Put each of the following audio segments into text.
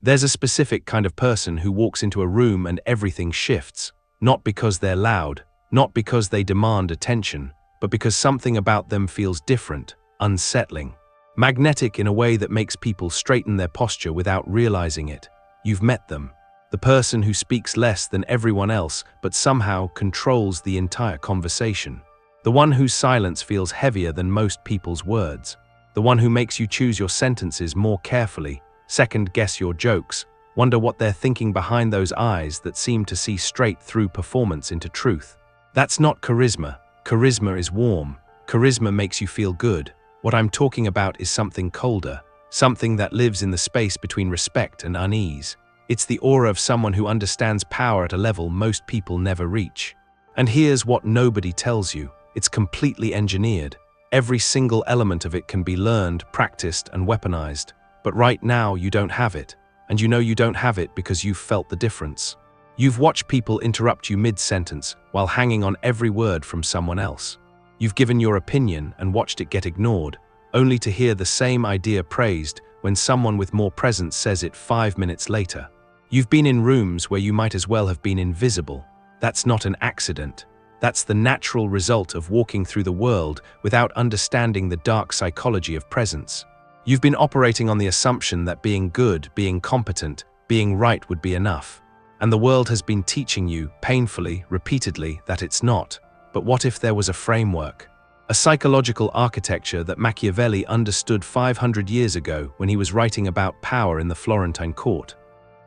There's a specific kind of person who walks into a room and everything shifts, not because they're loud, not because they demand attention, but because something about them feels different, unsettling, magnetic in a way that makes people straighten their posture without realizing it. You've met them. The person who speaks less than everyone else but somehow controls the entire conversation. The one whose silence feels heavier than most people's words. The one who makes you choose your sentences more carefully, second-guess your jokes, wonder what they're thinking behind those eyes that seem to see straight through performance into truth. That's not charisma. Charisma is warm. Charisma makes you feel good. What I'm talking about is something colder, something that lives in the space between respect and unease. It's the aura of someone who understands power at a level most people never reach. And here's what nobody tells you. It's completely engineered. Every single element of it can be learned, practiced, and weaponized. But right now, you don't have it. And you know you don't have it because you've felt the difference. You've watched people interrupt you mid-sentence while hanging on every word from someone else. You've given your opinion and watched it get ignored, only to hear the same idea praised when someone with more presence says it 5 minutes later. You've been in rooms where you might as well have been invisible. That's not an accident. That's the natural result of walking through the world without understanding the dark psychology of presence. You've been operating on the assumption that being good, being competent, being right would be enough. And the world has been teaching you, painfully, repeatedly, that it's not. But what if there was a framework? A psychological architecture that Machiavelli understood 500 years ago when he was writing about power in the Florentine court?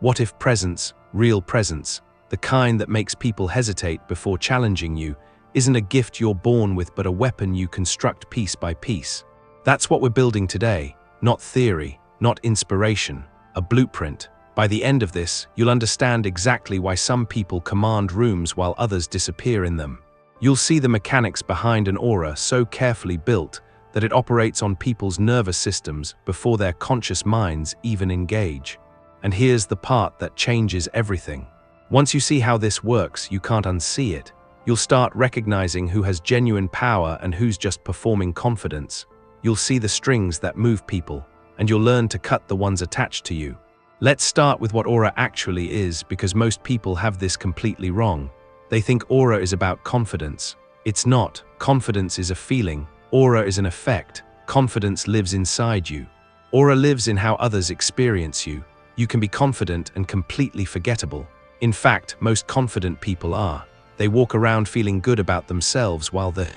What if presence, real presence, the kind that makes people hesitate before challenging you, isn't a gift you're born with but a weapon you construct piece by piece? That's what we're building today, not theory, not inspiration, a blueprint. By the end of this, you'll understand exactly why some people command rooms while others disappear in them. You'll see the mechanics behind an aura so carefully built that it operates on people's nervous systems before their conscious minds even engage. And here's the part that changes everything. Once you see how this works, you can't unsee it. You'll start recognizing who has genuine power and who's just performing confidence. You'll see the strings that move people, and you'll learn to cut the ones attached to you. Let's start with what aura actually is, because most people have this completely wrong. They think aura is about confidence. It's not. Confidence is a feeling. Aura is an effect. Confidence lives inside you. Aura lives in how others experience you. You can be confident and completely forgettable. In fact, most confident people are. They walk around feeling good about themselves while the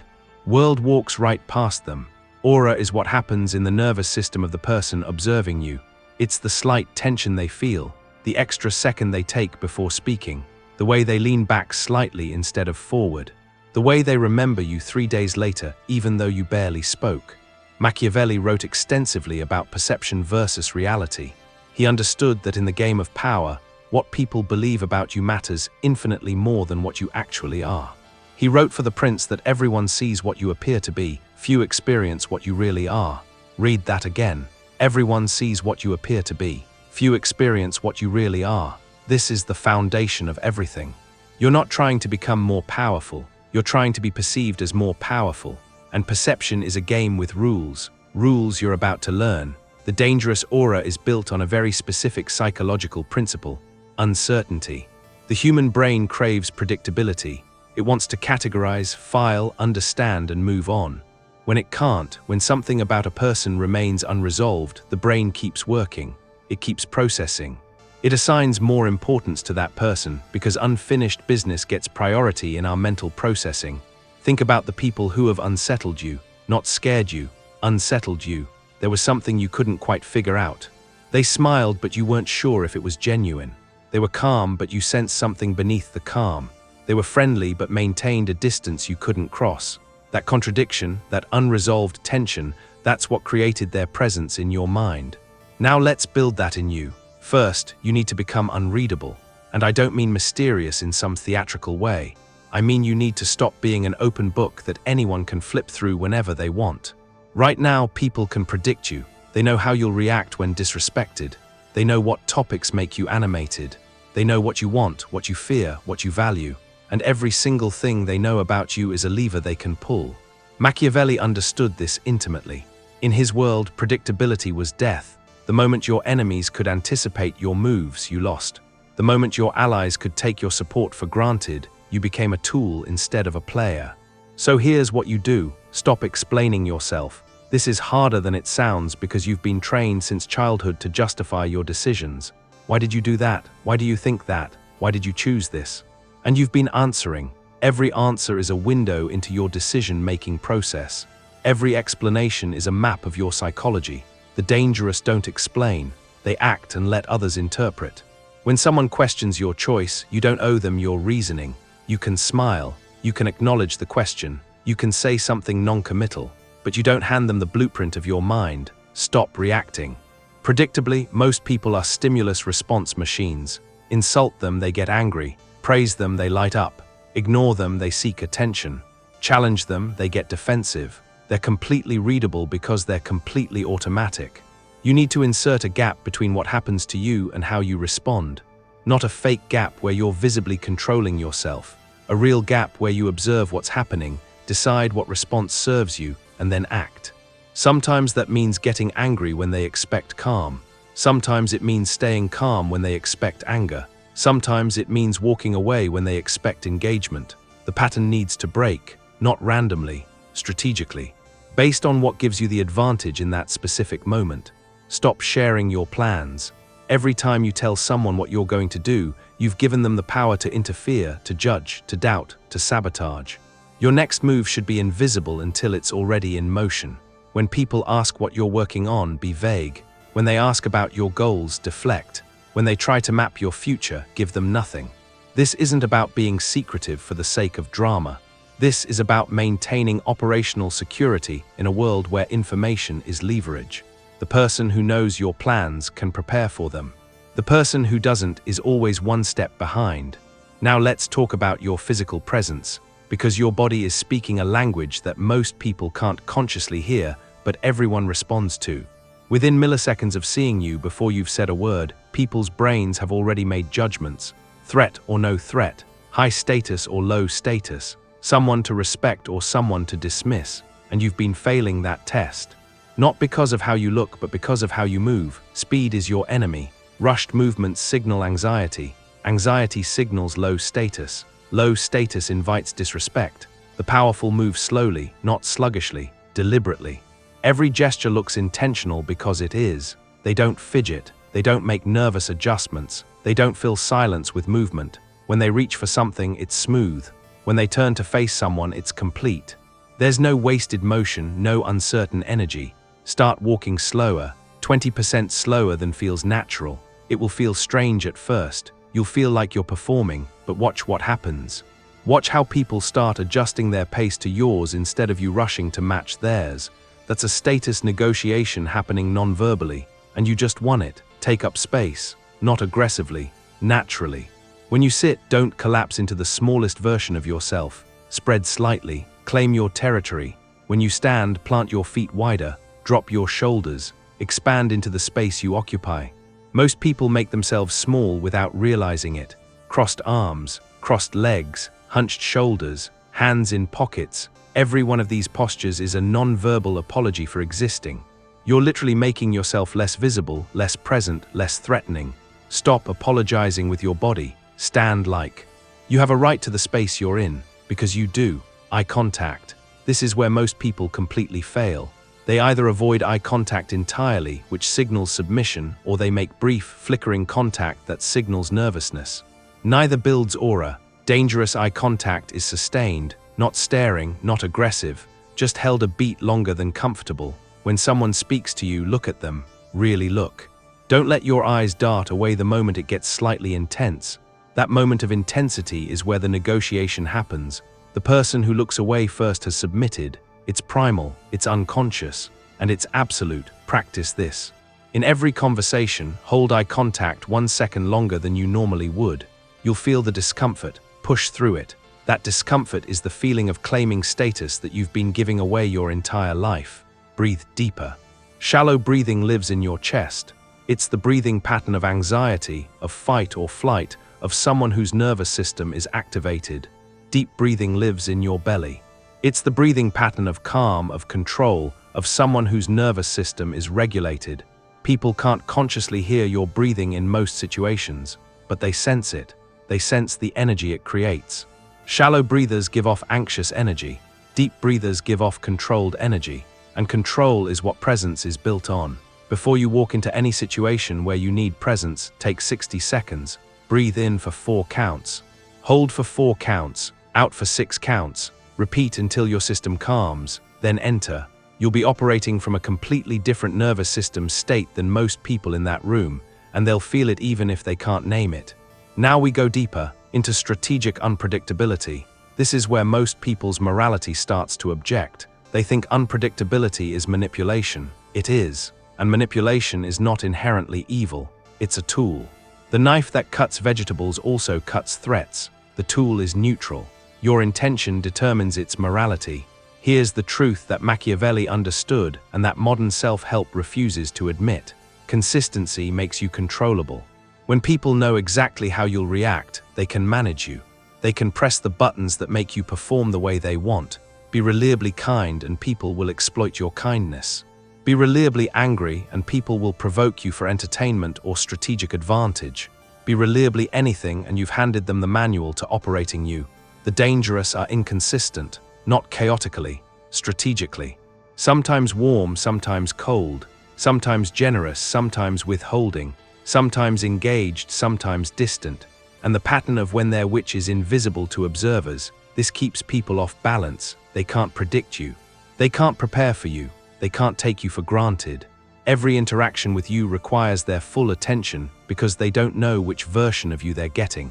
world walks right past them. Aura is what happens in the nervous system of the person observing you. It's the slight tension they feel, the extra second they take before speaking, the way they lean back slightly instead of forward, the way they remember you 3 days later even though you barely spoke. Machiavelli wrote extensively about perception versus reality. He understood that in the game of power, what people believe about you matters infinitely more than what you actually are. He wrote for the prince that everyone sees what you appear to be, few experience what you really are. Read that again. Everyone sees what you appear to be, few experience what you really are. This is the foundation of everything. You're not trying to become more powerful, you're trying to be perceived as more powerful. And perception is a game with rules, rules you're about to learn. The dangerous aura is built on a very specific psychological principle: uncertainty. The human brain craves predictability. It wants to categorize, file, understand, and move on. When it can't, when something about a person remains unresolved, the brain keeps working. It keeps processing. It assigns more importance to that person because unfinished business gets priority in our mental processing. Think about the people who have unsettled you, not scared you, unsettled you. There was something you couldn't quite figure out. They smiled, but you weren't sure if it was genuine. They were calm, but you sensed something beneath the calm. They were friendly, but maintained a distance you couldn't cross. That contradiction, that unresolved tension, that's what created their presence in your mind. Now let's build that in you. First, you need to become unreadable. And I don't mean mysterious in some theatrical way. I mean you need to stop being an open book that anyone can flip through whenever they want. Right now, people can predict you. They know how you'll react when disrespected. They know what topics make you animated. They know what you want, what you fear, what you value. And every single thing they know about you is a lever they can pull. Machiavelli understood this intimately. In his world, predictability was death. The moment your enemies could anticipate your moves, you lost. The moment your allies could take your support for granted, you became a tool instead of a player. So here's what you do. Stop explaining yourself. This is harder than it sounds because you've been trained since childhood to justify your decisions. Why did you do that? Why do you think that? Why did you choose this? And you've been answering. Every answer is a window into your decision-making process. Every explanation is a map of your psychology. The dangerous don't explain. They act and let others interpret. When someone questions your choice, you don't owe them your reasoning. You can smile. You can acknowledge the question. You can say something non-committal. But you don't hand them the blueprint of your mind. Stop reacting. Predictably, most people are stimulus response machines. Insult them, they get angry. Praise them, they light up. Ignore them, they seek attention. Challenge them, they get defensive. They're completely readable because they're completely automatic. You need to insert a gap between what happens to you and how you respond. Not a fake gap where you're visibly controlling yourself. A real gap where you observe what's happening, decide what response serves you, and then act. Sometimes that means getting angry when they expect calm. Sometimes it means staying calm when they expect anger. Sometimes it means walking away when they expect engagement. The pattern needs to break, not randomly, strategically, based on what gives you the advantage in that specific moment. Stop sharing your plans. Every time you tell someone what you're going to do, you've given them the power to interfere, to judge, to doubt, to sabotage. Your next move should be invisible until it's already in motion. When people ask what you're working on, be vague. When they ask about your goals, deflect. When they try to map your future, give them nothing. This isn't about being secretive for the sake of drama. This is about maintaining operational security in a world where information is leverage. The person who knows your plans can prepare for them. The person who doesn't is always one step behind. Now let's talk about your physical presence, because your body is speaking a language that most people can't consciously hear, but everyone responds to. Within milliseconds of seeing you before you've said a word, people's brains have already made judgments. Threat or no threat, high status or low status, someone to respect or someone to dismiss, and you've been failing that test. Not because of how you look, but because of how you move. Speed is your enemy. Rushed movements signal anxiety. Anxiety signals low status. Low status invites disrespect. The powerful move slowly, not sluggishly, deliberately. Every gesture looks intentional because it is. They don't fidget. They don't make nervous adjustments. They don't fill silence with movement. When they reach for something, it's smooth. When they turn to face someone, it's complete. There's no wasted motion, no uncertain energy. Start walking slower, 20% slower than feels natural. It will feel strange at first. You'll feel like you're performing, but watch what happens. Watch how people start adjusting their pace to yours instead of you rushing to match theirs. That's a status negotiation happening non-verbally, and you just won it. Take up space, not aggressively, naturally. When you sit, don't collapse into the smallest version of yourself. Spread slightly, claim your territory. When you stand, plant your feet wider, drop your shoulders, expand into the space you occupy. Most people make themselves small without realizing it. Crossed arms, crossed legs, hunched shoulders, hands in pockets. Every one of these postures is a non-verbal apology for existing. You're literally making yourself less visible, less present, less threatening. Stop apologizing with your body. Stand like. You have a right to the space you're in, because you do. Eye contact. This is where most people completely fail. They either avoid eye contact entirely, which signals submission, or they make brief, flickering contact that signals nervousness. Neither builds aura. Dangerous eye contact is sustained, not staring, not aggressive, just held a beat longer than comfortable. When someone speaks to you, look at them. Really look. Don't let your eyes dart away the moment it gets slightly intense. That moment of intensity is where the negotiation happens. The person who looks away first has submitted. It's primal, it's unconscious, and it's absolute. Practice this. In every conversation, hold eye contact 1 second longer than you normally would. You'll feel the discomfort. Push through it. That discomfort is the feeling of claiming status that you've been giving away your entire life. Breathe deeper. Shallow breathing lives in your chest. It's the breathing pattern of anxiety, of fight or flight, of someone whose nervous system is activated. Deep breathing lives in your belly. It's the breathing pattern of calm, of control, of someone whose nervous system is regulated. People can't consciously hear your breathing in most situations, but they sense it. They sense the energy it creates. Shallow breathers give off anxious energy. Deep breathers give off controlled energy. And control is what presence is built on. Before you walk into any situation where you need presence, take 60 seconds. Breathe in for 4 counts. Hold for 4 counts. Out for 6 counts. Repeat until your system calms. Then enter. You'll be operating from a completely different nervous system state than most people in that room, and they'll feel it even if they can't name it. Now we go deeper, into strategic unpredictability. This is where most people's morality starts to object. They think unpredictability is manipulation. It is. And manipulation is not inherently evil. It's a tool. The knife that cuts vegetables also cuts threats. The tool is neutral. Your intention determines its morality. Here's the truth that Machiavelli understood and that modern self-help refuses to admit. Consistency makes you controllable. When people know exactly how you'll react, they can manage you. They can press the buttons that make you perform the way they want. Be reliably kind and people will exploit your kindness. Be reliably angry and people will provoke you for entertainment or strategic advantage. Be reliably anything and you've handed them the manual to operating you. The dangerous are inconsistent, not chaotically, strategically. Sometimes warm, sometimes cold. Sometimes generous, sometimes withholding. Sometimes engaged, sometimes distant. And the pattern of when they're which is invisible to observers. This keeps people off balance. They can't predict you. They can't prepare for you. They can't take you for granted. Every interaction with you requires their full attention because they don't know which version of you they're getting.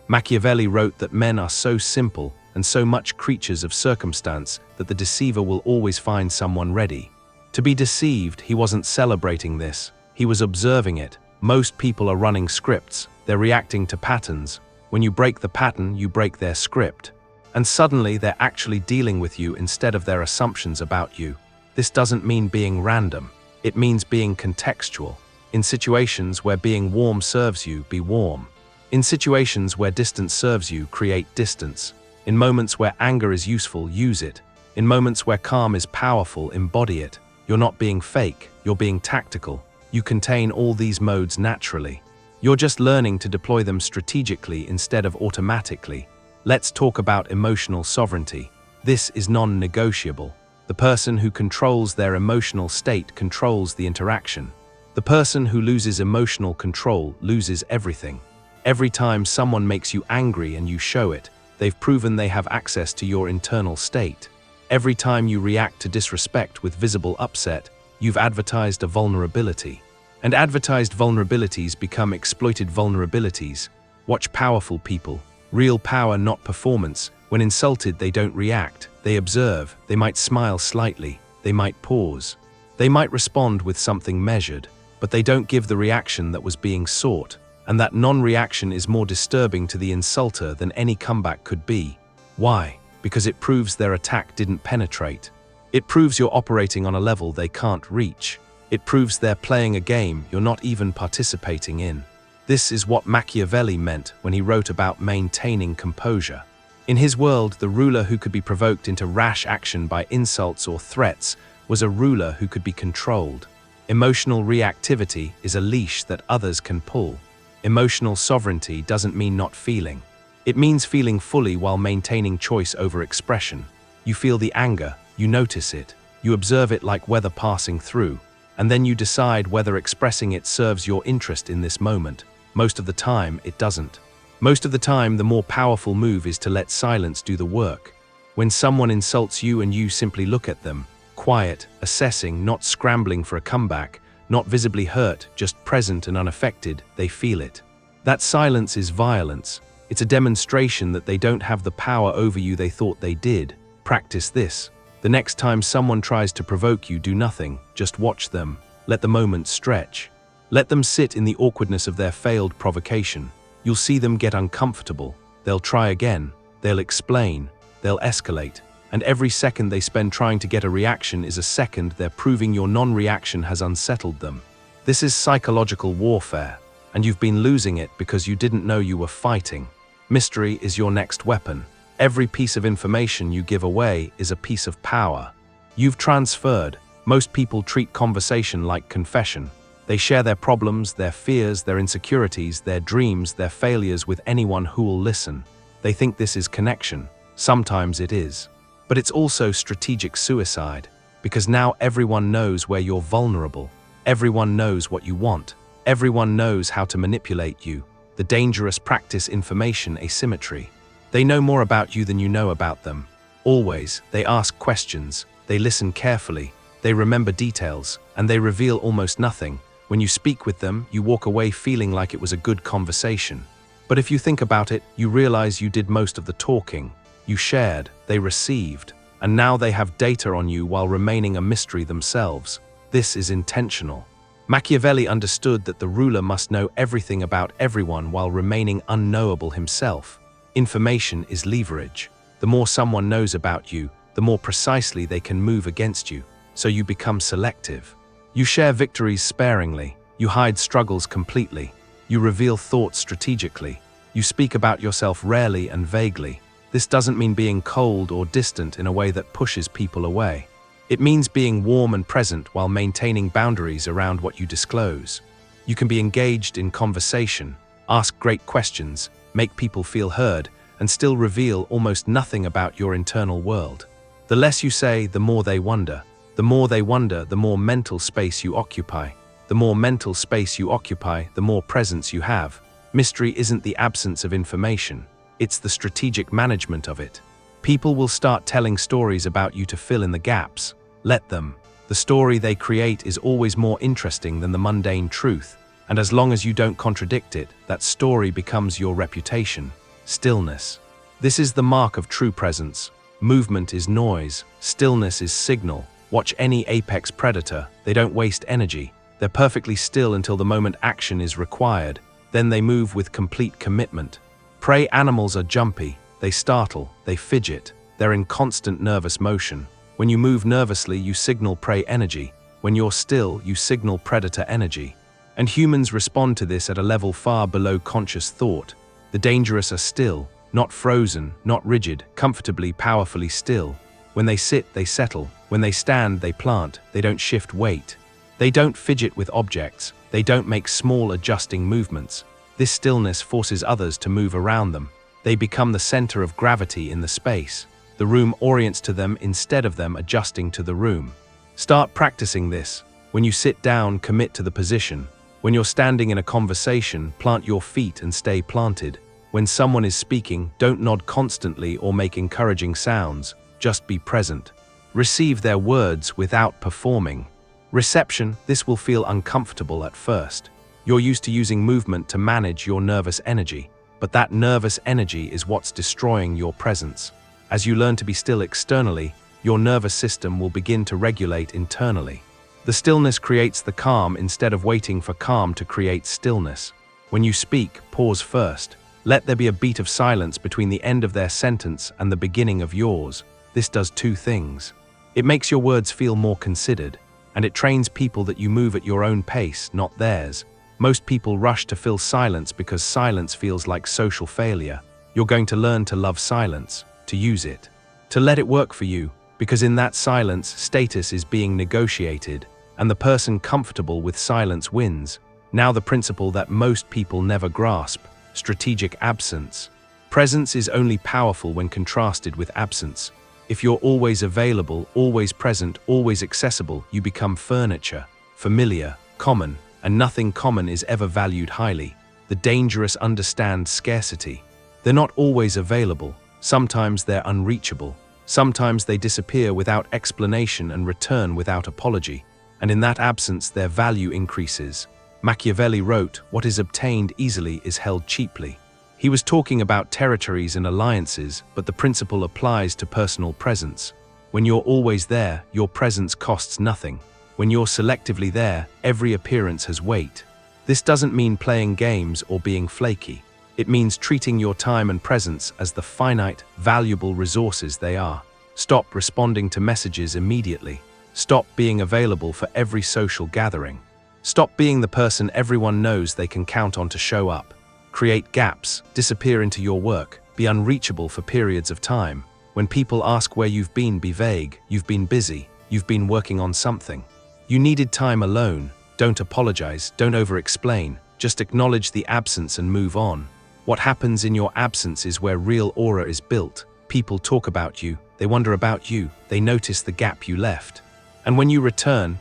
Machiavelli wrote that men are so simple and so much creatures of circumstance that the deceiver will always find someone ready. To be deceived, he wasn't celebrating this. He was observing it. Most people are running scripts. They're reacting to patterns. When you break the pattern, you break their script. And suddenly they're actually dealing with you instead of their assumptions about you. This doesn't mean being random. It means being contextual. In situations where being warm serves you, be warm. In situations where distance serves you, create distance. In moments where anger is useful, use it. In moments where calm is powerful, embody it. You're not being fake, you're being tactical. You contain all these modes naturally. You're just learning to deploy them strategically instead of automatically. Let's talk about emotional sovereignty. This is non-negotiable. The person who controls their emotional state controls the interaction. The person who loses emotional control loses everything. Every time someone makes you angry and you show it, they've proven they have access to your internal state. Every time you react to disrespect with visible upset, you've advertised a vulnerability. And advertised vulnerabilities become exploited vulnerabilities. Watch powerful people. Real power, not performance. When insulted, they don't react. They observe. They might smile slightly. They might pause. They might respond with something measured, but they don't give the reaction that was being sought. And that non-reaction is more disturbing to the insulter than any comeback could be. Why? Because it proves their attack didn't penetrate. It proves you're operating on a level they can't reach. It proves they're playing a game you're not even participating in. This is what Machiavelli meant when he wrote about maintaining composure. In his world, the ruler who could be provoked into rash action by insults or threats was a ruler who could be controlled. Emotional reactivity is a leash that others can pull. Emotional sovereignty doesn't mean not feeling. It means feeling fully while maintaining choice over expression. You feel the anger, you notice it, you observe it like weather passing through, and then you decide whether expressing it serves your interest in this moment. Most of the time, it doesn't. Most of the time, the more powerful move is to let silence do the work. When someone insults you and you simply look at them, quiet, assessing, not scrambling for a comeback, not visibly hurt, just present and unaffected, they feel it. That silence is violence. It's a demonstration that they don't have the power over you they thought they did. Practice this. The next time someone tries to provoke you, do nothing. Just watch them. Let the moment stretch. Let them sit in the awkwardness of their failed provocation. You'll see them get uncomfortable. They'll try again. They'll explain. They'll escalate. And every second they spend trying to get a reaction is a second they're proving your non-reaction has unsettled them. This is psychological warfare, and you've been losing it because you didn't know you were fighting. Mystery is your next weapon. Every piece of information you give away is a piece of power. You've transferred. Most people treat conversation like confession. They share their problems, their fears, their insecurities, their dreams, their failures with anyone who will listen. They think this is connection. Sometimes it is. But it's also strategic suicide, because now everyone knows where you're vulnerable. Everyone knows what you want. Everyone knows how to manipulate you. The dangerous practice information asymmetry. They know more about you than you know about them. Always, they ask questions, they listen carefully, they remember details, and they reveal almost nothing. When you speak with them, you walk away feeling like it was a good conversation. But if you think about it, you realize you did most of the talking. You shared, they received, and now they have data on you while remaining a mystery themselves. This is intentional. Machiavelli understood that the ruler must know everything about everyone while remaining unknowable himself. Information is leverage. The more someone knows about you, the more precisely they can move against you, so you become selective. You share victories sparingly, you hide struggles completely, you reveal thoughts strategically, you speak about yourself rarely and vaguely. This doesn't mean being cold or distant in a way that pushes people away. It means being warm and present while maintaining boundaries around what you disclose. You can be engaged in conversation, ask great questions, make people feel heard, and still reveal almost nothing about your internal world. The less you say, the more they wonder. The more they wonder, the more mental space you occupy. The more mental space you occupy, the more presence you have. Mystery isn't the absence of information, it's the strategic management of it. People will start telling stories about you to fill in the gaps. Let them. The story they create is always more interesting than the mundane truth, and as long as you don't contradict it, that story becomes your reputation. Stillness. This is the mark of true presence. Movement is noise, stillness is signal. Watch any apex predator, they don't waste energy. They're perfectly still until the moment action is required. Then they move with complete commitment. Prey animals are jumpy, they startle, they fidget, they're in constant nervous motion. When you move nervously, you signal prey energy. When you're still, you signal predator energy. And humans respond to this at a level far below conscious thought. The dangerous are still, not frozen, not rigid, comfortably, powerfully still. When they sit, they settle. When they stand, they plant. They don't shift weight. They don't fidget with objects. They don't make small adjusting movements. This stillness forces others to move around them. They become the center of gravity in the space. The room orients to them instead of them adjusting to the room. Start practicing this. When you sit down, commit to the position. When you're standing in a conversation, plant your feet and stay planted. When someone is speaking, don't nod constantly or make encouraging sounds. Just be present. Receive their words without performing. Reception, this will feel uncomfortable at first. You're used to using movement to manage your nervous energy, but that nervous energy is what's destroying your presence. As you learn to be still externally, your nervous system will begin to regulate internally. The stillness creates the calm instead of waiting for calm to create stillness. When you speak, pause first. Let there be a beat of silence between the end of their sentence and the beginning of yours. This does two things. It makes your words feel more considered, and it trains people that you move at your own pace, not theirs. Most people rush to fill silence because silence feels like social failure. You're going to learn to love silence, to use it, to let it work for you, because in that silence, status is being negotiated, and the person comfortable with silence wins. Now the principle that most people never grasp, strategic absence. Presence is only powerful when contrasted with absence. If you're always available, always present, always accessible, you become furniture, familiar, common, and nothing common is ever valued highly. The dangerous understand scarcity. They're not always available. Sometimes they're unreachable. Sometimes they disappear without explanation and return without apology. And in that absence, their value increases. Machiavelli wrote, "What is obtained easily is held cheaply." He was talking about territories and alliances, but the principle applies to personal presence. When you're always there, your presence costs nothing. When you're selectively there, every appearance has weight. This doesn't mean playing games or being flaky. It means treating your time and presence as the finite, valuable resources they are. Stop responding to messages immediately. Stop being available for every social gathering. Stop being the person everyone knows they can count on to show up. Create gaps, disappear into your work, be unreachable for periods of time. When people ask where you've been, be vague. You've been busy. You've been working on something. You needed time alone. Don't apologize, don't over-explain, just acknowledge the absence and move on. What happens in your absence is where real aura is built. People talk about you, they wonder about you, they notice the gap you left. And when you return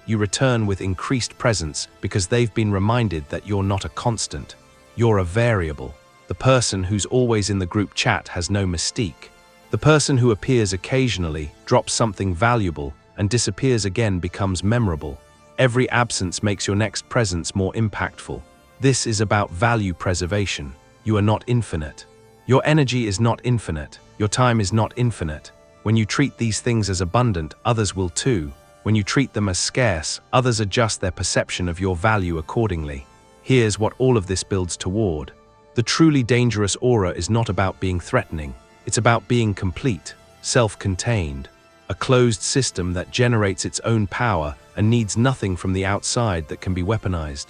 with increased presence because they've been reminded that you're not a constant. You're a variable. The person who's always in the group chat has no mystique. The person who appears occasionally, drops something valuable, and disappears again becomes memorable. Every absence makes your next presence more impactful. This is about value preservation. You are not infinite. Your energy is not infinite. Your time is not infinite. When you treat these things as abundant, others will too. When you treat them as scarce, others adjust their perception of your value accordingly. Here's what all of this builds toward. The truly dangerous aura is not about being threatening. It's about being complete, self-contained, a closed system that generates its own power and needs nothing from the outside that can be weaponized.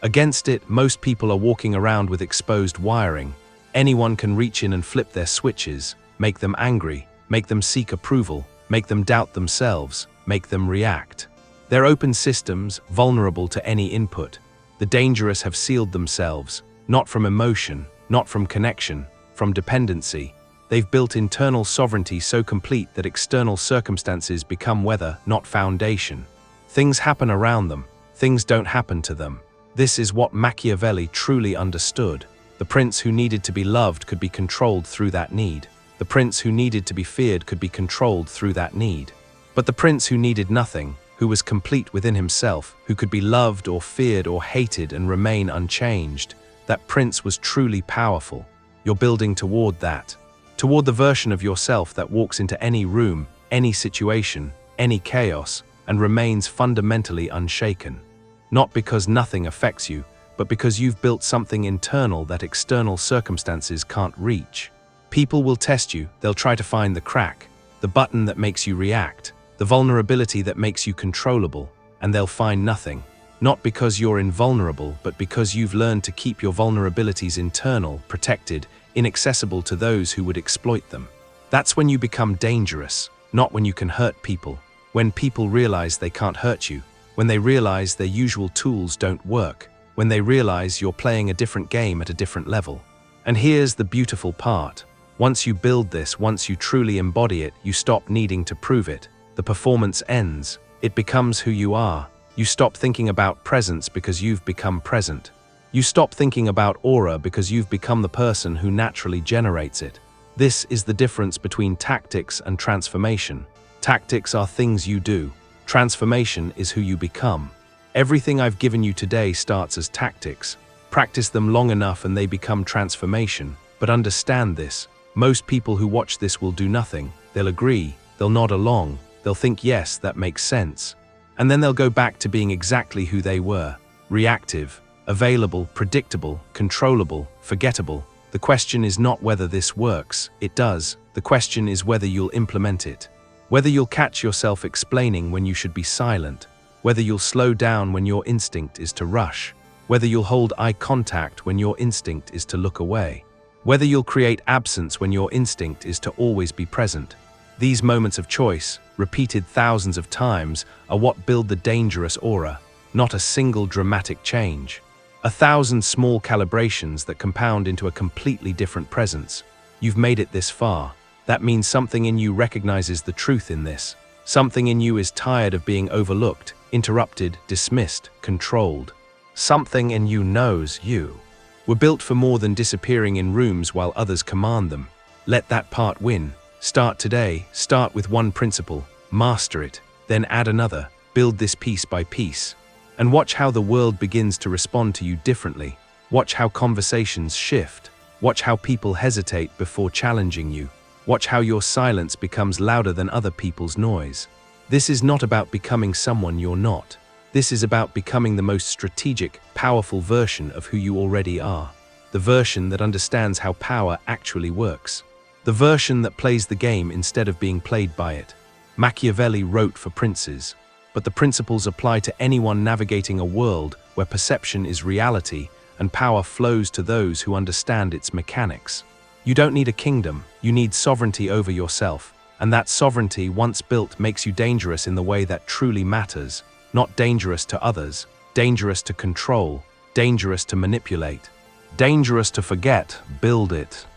Against it, most people are walking around with exposed wiring. Anyone can reach in and flip their switches, make them angry, make them seek approval, make them doubt themselves, make them react. They're open systems, vulnerable to any input. The dangerous have sealed themselves, not from emotion, not from connection, from dependency. They've built internal sovereignty so complete that external circumstances become weather, not foundation. Things happen around them, things don't happen to them. This is what Machiavelli truly understood. The prince who needed to be loved could be controlled through that need. The prince who needed to be feared could be controlled through that need. But the prince who needed nothing, who was complete within himself, who could be loved or feared or hated and remain unchanged, that prince was truly powerful. You're building toward that. Toward the version of yourself that walks into any room, any situation, any chaos, and remains fundamentally unshaken. Not because nothing affects you, but because you've built something internal that external circumstances can't reach. People will test you, they'll try to find the crack, the button that makes you react, the vulnerability that makes you controllable, and they'll find nothing. Not because you're invulnerable, but because you've learned to keep your vulnerabilities internal, protected, inaccessible to those who would exploit them. That's when you become dangerous, not when you can hurt people. When people realize they can't hurt you, when they realize their usual tools don't work, when they realize you're playing a different game at a different level. And here's the beautiful part. Once you build this, once you truly embody it, you stop needing to prove it. The performance ends. It becomes who you are. You stop thinking about presence because you've become present. You stop thinking about aura because you've become the person who naturally generates it. This is the difference between tactics and transformation. Tactics are things you do. Transformation is who you become. Everything I've given you today starts as tactics. Practice them long enough and they become transformation. But understand this. Most people who watch this will do nothing. They'll agree, they'll nod along, they'll think yes, that makes sense. And then they'll go back to being exactly who they were. Reactive, available, predictable, controllable, forgettable. The question is not whether this works, it does. The question is whether you'll implement it. Whether you'll catch yourself explaining when you should be silent. Whether you'll slow down when your instinct is to rush. Whether you'll hold eye contact when your instinct is to look away. Whether you'll create absence when your instinct is to always be present. These moments of choice, repeated thousands of times, are what build the dangerous aura, not a single dramatic change. 1,000 small calibrations that compound into a completely different presence. You've made it this far. That means something in you recognizes the truth in this. Something in you is tired of being overlooked, interrupted, dismissed, controlled. Something in you knows you. We're built for more than disappearing in rooms while others command them. Let that part win. Start today, start with one principle, master it, then add another, build this piece by piece. And watch how the world begins to respond to you differently. Watch how conversations shift. Watch how people hesitate before challenging you. Watch how your silence becomes louder than other people's noise. This is not about becoming someone you're not. This is about becoming the most strategic, powerful version of who you already are. The version that understands how power actually works. The version that plays the game instead of being played by it. Machiavelli wrote for princes, but the principles apply to anyone navigating a world where perception is reality and power flows to those who understand its mechanics. You don't need a kingdom, you need sovereignty over yourself, and that sovereignty, once built, makes you dangerous in the way that truly matters, not dangerous to others, dangerous to control, dangerous to manipulate, dangerous to forget, build it.